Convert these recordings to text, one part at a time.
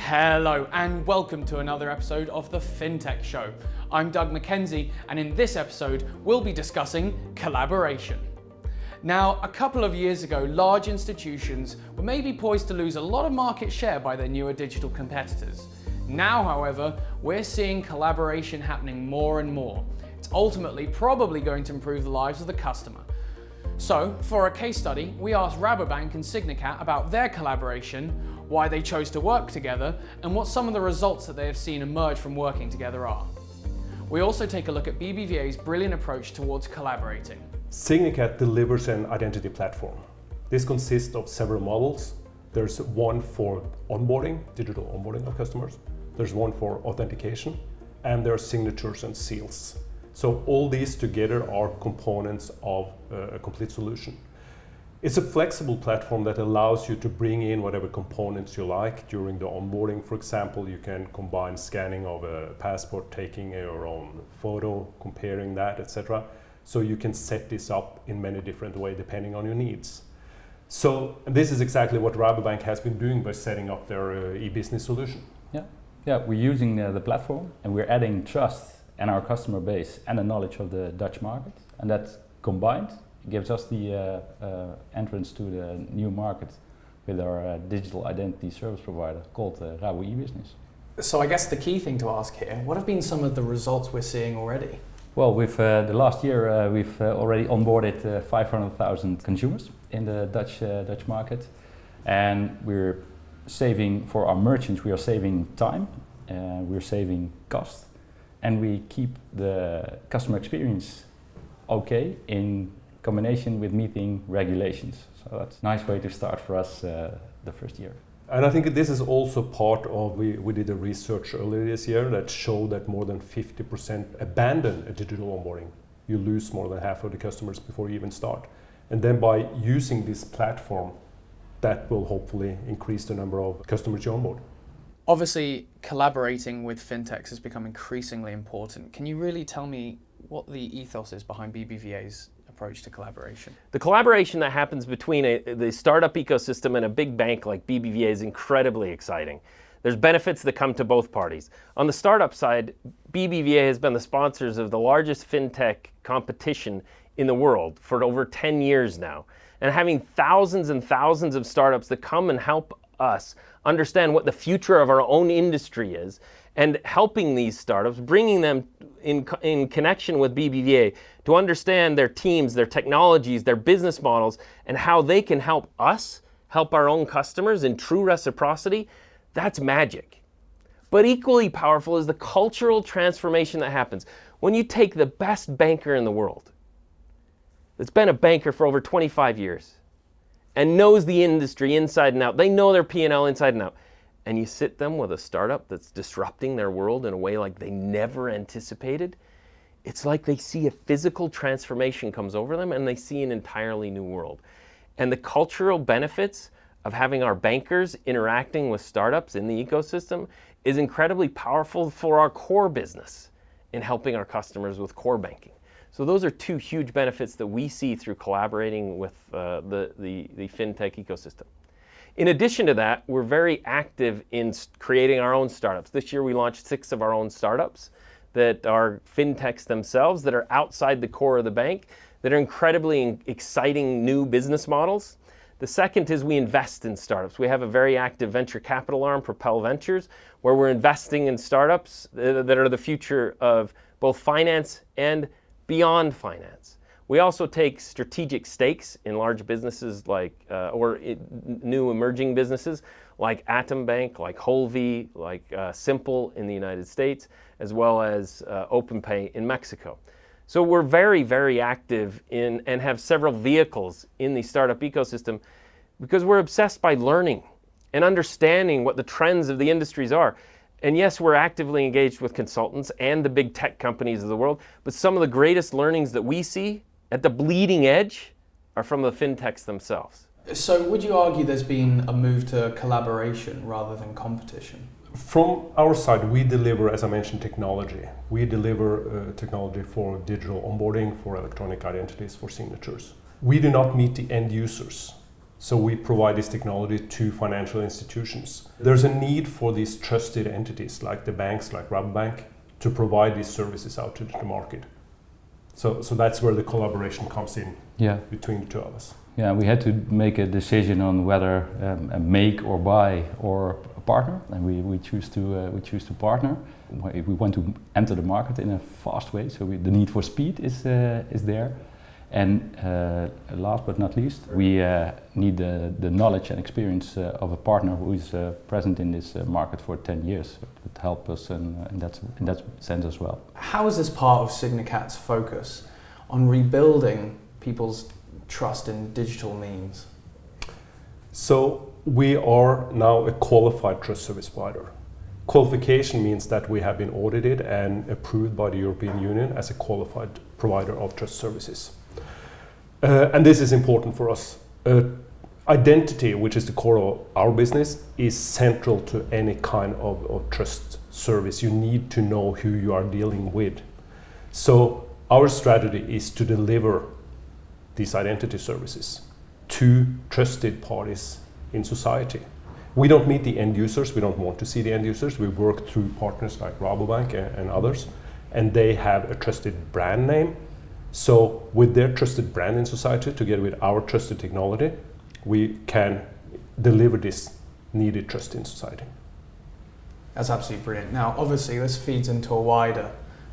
Hello and welcome to another episode of the Fintech Show. I'm Doug McKenzie, and in this episode we'll be discussing collaboration. Now, a couple of years ago, large institutions were maybe poised to lose a lot of market share by their newer digital competitors. Now, however, we're seeing collaboration happening more and more. It's ultimately probably going to improve the lives of the customer. So, for a case study, we asked Rabobank and Signicat about their collaboration, why they chose to work together, and what some of the results that they have seen emerge from working together are. We also take a look at BBVA's brilliant approach towards collaborating. Signicat delivers an identity platform. This consists of several models. There's one for onboarding, digital onboarding of customers. There's one for authentication, and there are signatures and seals. So all these together are components of a complete solution. It's a flexible platform that allows you to bring in whatever components you like during the onboarding. For example, you can combine scanning of a passport, taking your own photo, comparing that, etc. So you can set this up in many different ways depending on your needs. So this is exactly what Rabobank has been doing by setting up their e-business solution. Yeah, we're using the platform and we're adding trust and our customer base and the knowledge of the Dutch market, and that combined gives us the entrance to the new market with our digital identity service provider called Rabo e-business. So I guess the key thing to ask here, what have been some of the results we're seeing already? Well, with the last year we've already onboarded 500,000 consumers in the Dutch market, and we're saving for our merchants. We are saving time, we're saving cost, and we keep the customer experience okay in combination with meeting regulations. So that's a nice way to start for us the first year. And I think this is also part of, we did a research earlier this year that showed that more than 50% abandon a digital onboarding. You lose more than half of the customers before you even start. And then by using this platform, that will hopefully increase the number of customers you onboard. Obviously, collaborating with fintechs has become increasingly important. Can you really tell me what the ethos is behind BBVA's approach to collaboration? The collaboration that happens between the startup ecosystem and a big bank like BBVA is incredibly exciting. There's benefits that come to both parties. On the startup side, BBVA has been the sponsors of the largest fintech competition in the world for over 10 years now. And having thousands and thousands of startups that come and help us understand what the future of our own industry is, and helping these startups, bringing them in connection with BBVA to understand their teams, their technologies, their business models, and how they can help us help our own customers in true reciprocity, that's magic. But equally powerful is the cultural transformation that happens when you take the best banker in the world, that's been a banker for over 25 years, and knows the industry inside and out. They know their P&L inside and out. And you sit them with a startup that's disrupting their world in a way like they never anticipated. It's like they see a physical transformation comes over them and they see an entirely new world. And the cultural benefits of having our bankers interacting with startups in the ecosystem is incredibly powerful for our core business in helping our customers with core banking. So those are two huge benefits that we see through collaborating with the fintech ecosystem. In addition to that, we're very active in creating our own startups. This year we launched 6 of our own startups that are fintechs themselves, that are outside the core of the bank, that are incredibly exciting new business models. The second is we invest in startups. We have a very active venture capital arm, Propel Ventures, where we're investing in startups that are the future of both finance and beyond finance. We also take strategic stakes in large businesses like, new emerging businesses like Atom Bank, like Holvi, like Simple in the United States, as well as OpenPay in Mexico. So we're very, very active in and have several vehicles in the startup ecosystem because we're obsessed by learning and understanding what the trends of the industries are. And yes, we're actively engaged with consultants and the big tech companies of the world, but some of the greatest learnings that we see at the bleeding edge are from the fintechs themselves. So would you argue there's been a move to collaboration rather than competition? From our side, we deliver, as I mentioned, technology. We deliver technology for digital onboarding, for electronic identities, for signatures. We do not meet the end users. So we provide this technology to financial institutions. There's a need for these trusted entities like the banks, like Rabobank, to provide these services out to the market. So that's where the collaboration comes in between the two of us. Yeah, we had to make a decision on whether a make or buy or a partner, and we choose to partner. If we want to enter the market in a fast way, so the need for speed is there. And last but not least, we need the knowledge and experience of a partner who is present in this market for 10 years. It would help us in that sense as well. How is this part of Signacat's focus on rebuilding people's trust in digital means? So we are now a qualified trust service provider. Qualification means that we have been audited and approved by the European Union as a qualified provider of trust services. And this is important for us. Identity, which is the core of our business, is central to any kind of trust service. You need to know who you are dealing with. So our strategy is to deliver these identity services to trusted parties in society. We don't meet the end users. We don't want to see the end users. We work through partners like Rabobank and others, and they have a trusted brand name. So with their trusted brand in society, together with our trusted technology, we can deliver this needed trust in society. That's absolutely brilliant. Now, obviously, this feeds into a wider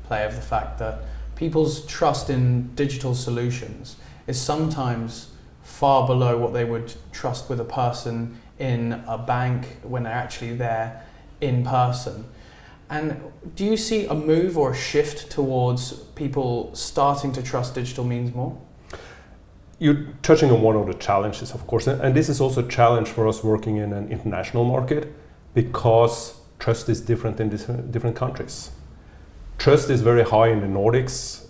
play of the fact that people's trust in digital solutions is sometimes far below what they would trust with a person in a bank when they're actually there in person. And do you see a move or a shift towards people starting to trust digital means more? You're touching on one of the challenges, of course, and this is also a challenge for us working in an international market because trust is different in different countries. Trust is very high in the Nordics,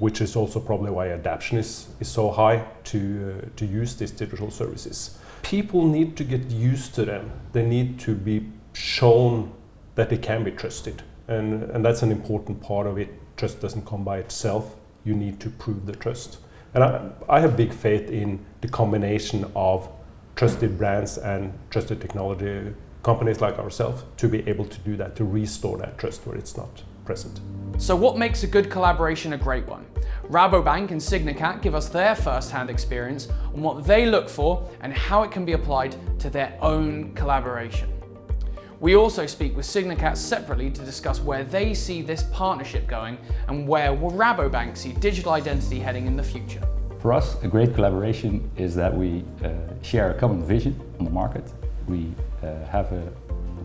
which is also probably why adoption is so high to use these digital services. People need to get used to them. They need to be shown that they can be trusted, and that's an important part of it. Trust doesn't come by itself. You need to prove the trust. And I have big faith in the combination of trusted brands and trusted technology companies like ourselves to be able to do that, to restore that trust where it's not present. So what makes a good collaboration a great one? Rabobank and Signicat give us their first-hand experience on what they look for and how it can be applied to their own collaboration. We also speak with Signicat separately to discuss where they see this partnership going and where will Rabobank see digital identity heading in the future. For us, a great collaboration is that we share a common vision on the market. We have a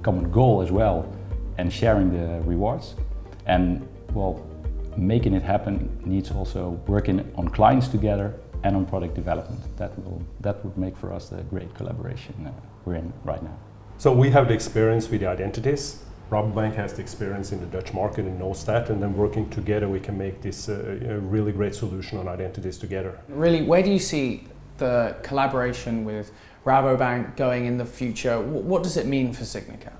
common goal as well and sharing the rewards. And well, making it happen needs also working on clients together and on product development. That would make for us a great collaboration we're in right now. So we have the experience with the identities. Rabobank has the experience in the Dutch market and knows that, and then working together we can make this a really great solution on identities together. Really, where do you see the collaboration with Rabobank going in the future? What does it mean for Signicat?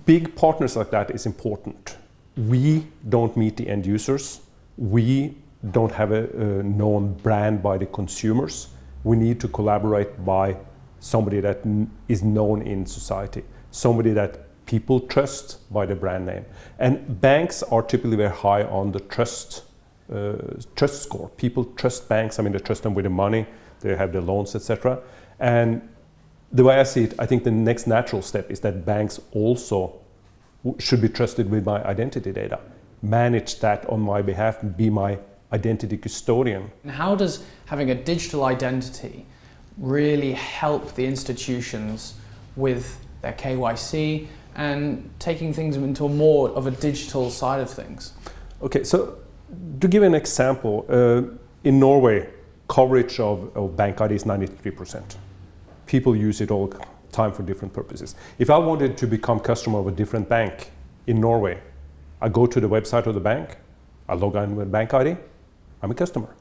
Big partners like that is important. We don't meet the end users. We don't have a known brand by the consumers. We need to collaborate by somebody that is known in society, somebody that people trust by the brand name. And banks are typically very high on the trust score. People trust banks. I mean, they trust them with the money, they have the loans, etc. And the way I see it, I think the next natural step is that banks also should be trusted with my identity data, manage that on my behalf, be my identity custodian. And how does having a digital identity really help the institutions with their KYC and taking things into more of a digital side of things? Okay, so to give an example, in Norway, coverage of bank ID is 93%. People use it all the time for different purposes. If I wanted to become customer of a different bank in Norway, I go to the website of the bank, I log in with bank ID, I'm a customer.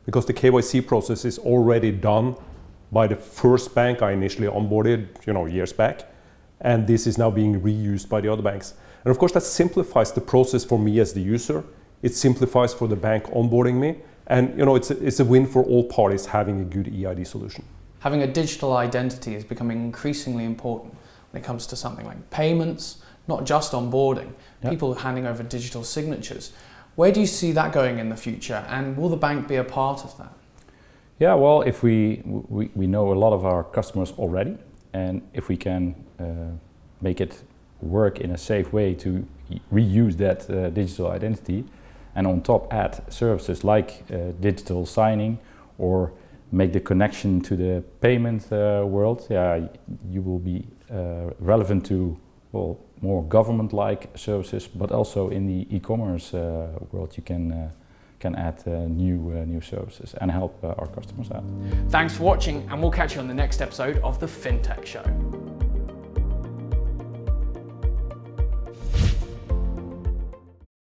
Because the KYC process is already done by the first bank I initially onboarded, years back, and this is now being reused by the other banks. And of course that simplifies the process for me as the user. It simplifies for the bank onboarding me, and it's a win for all parties having a good EID solution. Having a digital identity is becoming increasingly important when it comes to something like payments, not just onboarding, people handing over digital signatures. Where do you see that going in the future, and will the bank be a part of that? Yeah, well, if we know a lot of our customers already, and if we can make it work in a safe way to reuse that digital identity, and on top add services like digital signing or make the connection to the payment world, you will be relevant to more government-like services, but also in the e-commerce world you can add new services and help our customers out. Thanks for watching, and we'll catch you on the next episode of the Fintech Show.